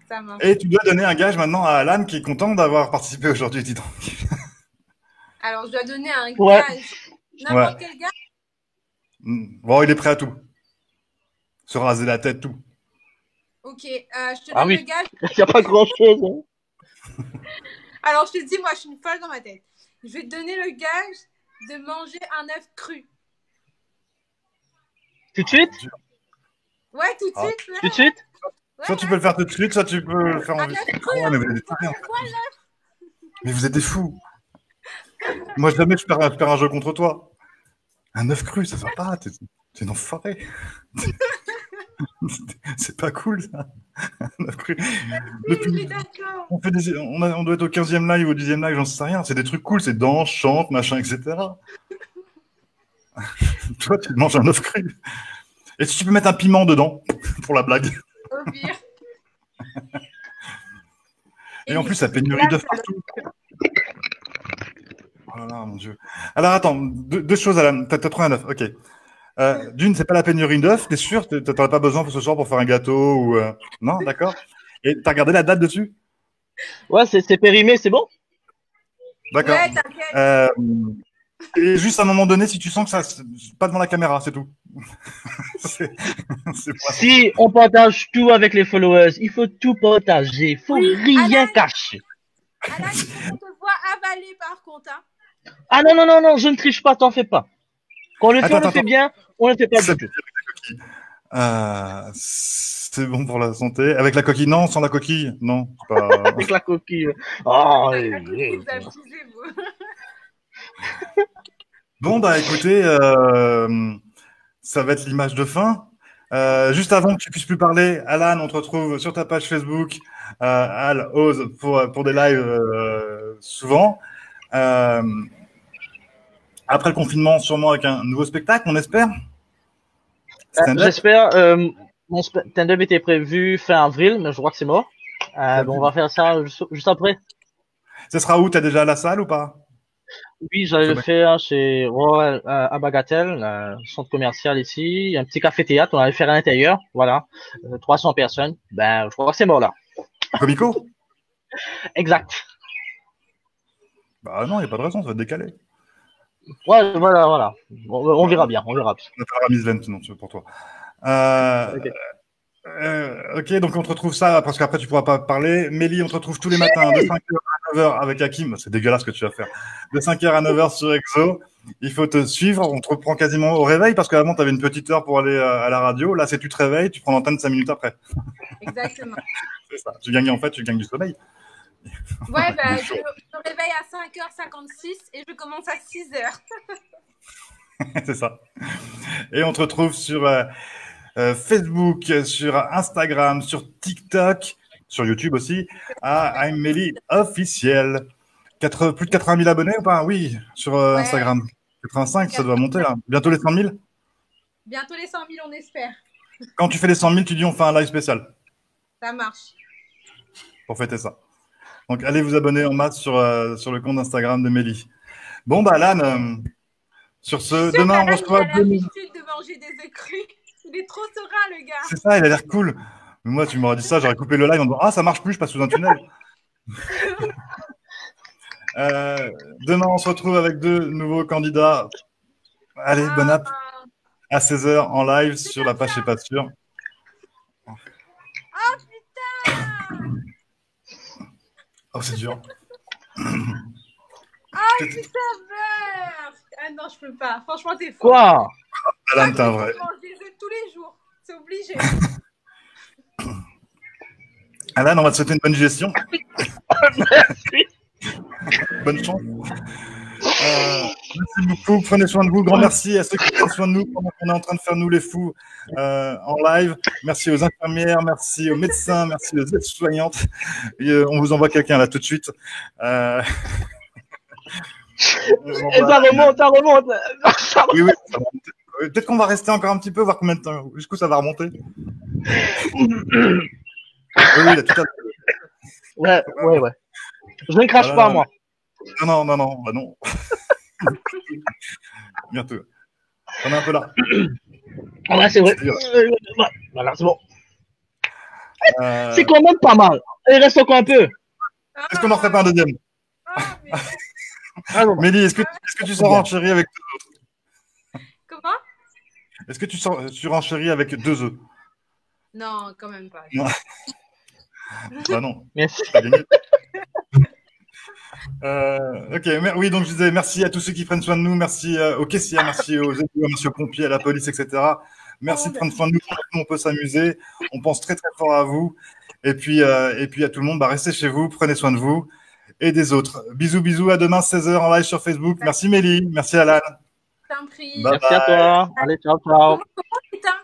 Ça marche. Et tu dois donner un gage maintenant à Alan qui est content d'avoir participé aujourd'hui, dis donc. Alors, je dois donner un Ouais. gage. N'importe quel gage. Bon, il est prêt à tout. Se raser la tête, tout. Ok, je te donne le gage. Il n'y a pas grand-chose. Hein. Alors, je te dis, moi, je suis une folle dans ma tête. Je vais te donner le gage de manger un œuf cru. Tout de suite? Ouais, tout de suite. Ouais. Tout de suite? Ouais, soit tu peux le faire tout de suite, soit tu peux le faire en vidéo. Ouais, mais vous êtes des fous. Mais vous êtes des fous. Moi, jamais je perds un jeu contre toi. Un œuf cru, ça va pas. T'es une enfoiré. C'est pas cool, ça. 9 crues. Oui, je suis d'accord. On doit être au 15e live, au 10e live, j'en sais rien. C'est des trucs cool, c'est danse, chante, machin, etc. Toi, tu manges un œuf cru. Et si tu peux mettre un piment dedans, pour la blague. Au pire. Et en plus, la pénurie d'œufs partout. Oh là là, mon Dieu. Alors, attends, deux choses, Alan. T'as trouvé un œuf, ok. D'une, c'est pas la pénurie d'œufs, t'es sûr? T'en as pas besoin pour ce soir pour faire un gâteau ou non, d'accord. Et t'as regardé la date dessus? Ouais, c'est périmé, c'est bon? D'accord. Ouais, t'inquiète. Et juste à un moment donné, si tu sens que ça, pas devant la caméra, c'est tout. c'est Si on partage tout avec les followers, il faut tout partager, il faut rien cacher. Alan, il faut qu'on te voit avaler par contre. Hein. Ah non, je ne triche pas, t'en fais pas. Quand on le fait, on le fait bien, on ne le fait pas du tout. C'est bon pour la santé. Avec la coquille, non. Sans la coquille, non. Pas... Avec la coquille. Oh, Vous abusez, vous. Bon, bah écoutez, ça va être l'image de fin. Juste avant que tu puisses plus parler, Alan, on te retrouve sur ta page Facebook, Al Ose, pour des lives souvent. Après le confinement, sûrement avec un nouveau spectacle, on espère. J'espère. Mon stand-up était prévu fin avril, mais je crois que c'est mort. Bon, on va faire ça juste après. Ce sera où? Tu as déjà la salle ou pas? Oui, j'allais le faire chez Royal à Bagatelle, centre commercial ici, un petit café-théâtre. On allait faire à l'intérieur, voilà, 300 personnes. Ben, je crois que c'est mort là. Comico? Exact. Bah non, il n'y a pas de raison, ça va être décalé. Ouais, voilà. On verra bien, on verra. On appellera Miss Vent, sinon, pour toi. Ok, donc on te retrouve ça, parce qu'après tu pourras pas parler. Mélie, on te retrouve tous les matins de 5h à 9h avec Hakim. C'est dégueulasse ce que tu vas faire. De 5h à 9h sur Exo. Il faut te suivre. On te reprend quasiment au réveil, parce qu'avant tu avais une petite heure pour aller à la radio. Là, c'est tu te réveilles, tu prends l'antenne 5 minutes après. Exactement. C'est ça. Tu gagnes du sommeil. Ouais, bah, je me réveille à 5h56 et je commence à 6h. C'est ça. Et on te retrouve sur Facebook, sur Instagram, sur TikTok, sur YouTube aussi, à I'm Mélie officiel. Plus de 80 000 abonnés ou pas? Oui, sur Instagram. 85, ça doit monter là. Bientôt les 100 000? Bientôt les 100 000, on espère. Quand tu fais les 100 000, tu dis on fait un live spécial. Ça marche. Pour fêter ça. Donc allez vous abonner en masse sur le compte Instagram de Mélie. Bon, bah Alan, sur ce, demain on reçoit... Il a l'habitude de manger des œufs crus. Il est trop serein, le gars. C'est ça, il a l'air cool. Mais moi, tu m'aurais dit ça, j'aurais coupé le live en disant « Ah, ça marche plus, je passe sous un tunnel. » Demain, on se retrouve avec 2 nouveaux candidats. Allez, bonne app. À 16h en live sur la page C'est pas sûr. Oh putain! Oh, c'est dur. Oh putain, merde! Ah non, je peux pas. Franchement, t'es fou. Quoi? Alan, t'es un vrai. Je mange des œufs tous les jours. C'est obligé. Alan, on va te souhaiter une bonne digestion. Merci. Bonne chance. Merci beaucoup. Prenez soin de vous. Grand merci à ceux qui prennent soin de nous pendant qu'on est en train de faire nous les fous en live. Merci aux infirmières, merci aux médecins, merci aux aides-soignantes. On vous envoie quelqu'un là tout de suite. Et ça remonte. Oui, ça va remonter. Peut-être qu'on va rester encore un petit peu, voir combien de temps, jusqu'où ça va remonter. Oui, il a tout à fait. Ouais. Je ne crache pas, moi. Non, bah non. Bientôt. On est un peu là. Ouais, c'est vrai. Voilà, c'est bon. C'est quand même pas mal. Il reste encore un peu. Est-ce qu'on en ferait pas un deuxième? Mélie, est-ce que tu surenchéris avec 2 œufs? Comment? Est-ce que tu surenchéris avec 2 œufs? Non, quand même pas. Non. Bah non. Merci. T'as gagné. Ok, oui, donc je disais merci à tous ceux qui prennent soin de nous, merci aux caissières, merci aux élus, merci aux pompiers, à la police, etc. Merci de prendre soin de nous, on peut s'amuser, on pense très très fort à vous, et puis à tout le monde, bah, restez chez vous, prenez soin de vous et des autres. Bisous, à demain 16h en live sur Facebook. Merci Mélie, merci Alan. Je t'en prie. Merci à toi. Allez, ciao. Comment, putain?